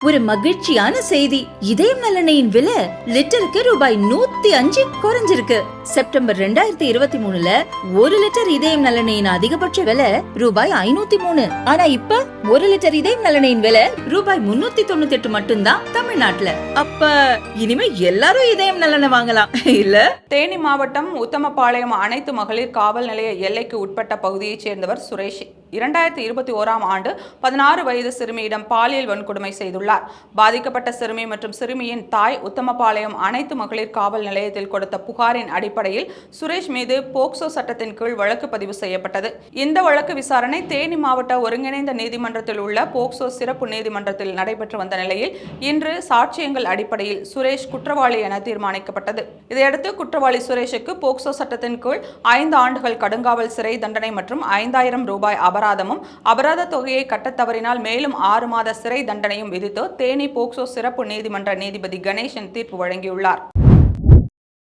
ஒரு மகிழ்ச்சியான செய்தி. இதயம் நல்லெண்ணெயின் விலை லிட்டருக்கு ரூபாய் 105 குறைஞ்சிருக்கு. செப்டம்பர் 2023ல 1 லிட்டர் இதயம் நல்லெண்ணெயின் அதிகபட்ச விலை ரூபாய் 503. ஆனா இப்ப 1 லிட்டர் இதயம் நல்லெண்ணெயின் விலை ரூபாய் 398 மட்டும்தான் தமிழ்நாட்டுல. அப்ப இனிமே எல்லாரும் இதயம் நல்லெண்ணெய் வாங்கலாம் இல்ல? தேனி மாவட்டம் உத்தமபாளையம் அனைத்து மகளிர் காவல் நிலைய எல்லைக்கு உட்பட்ட பகுதியைச் சேர்ந்தவர் சுரேஷ் 2021ஆம் ஆண்டு 16 வயது சிறுமியிடம் பாலியல் வன்கொடுமை செய்துள்ளார். பாதிக்கப்பட்ட சிறுமி மற்றும் சிறுமியின் தாய் உத்தமபாளையம் அனைத்து மகளிர் காவல் நிலையத்தில் கொடுத்த புகாரின் அடிப்படையில் சுரேஷ் மீது போக்சோ சட்டத்தின் கீழ் வழக்கு பதிவு செய்யப்பட்டது. இந்த வழக்கு விசாரணை தேனி மாவட்ட ஒருங்கிணைந்த நீதிமன்றத்தில் உள்ள போக்சோ சிறப்பு நீதிமன்றத்தில் நடைபெற்று வந்த நிலையில் இன்று சாட்சியங்கள் அடிப்படையில் சுரேஷ் குற்றவாளி என தீர்மானிக்கப்பட்டது. இதையடுத்து குற்றவாளி சுரேஷுக்கு போக்சோ சட்டத்தின் கீழ் 5 ஆண்டுகள் கடுங்காவல் சிறை தண்டனை மற்றும் 5000 ரூபாய் அபராதமும் அபராத தொகையை கட்டத் தவறினால் மேலும் 6 மாத சிறை தண்டனையும் விதித்து தேனி போக்சோ சிறப்பு நீதிமன்ற நீதிபதி கணேசன் தீர்ப்பு வழங்கியுள்ளார்.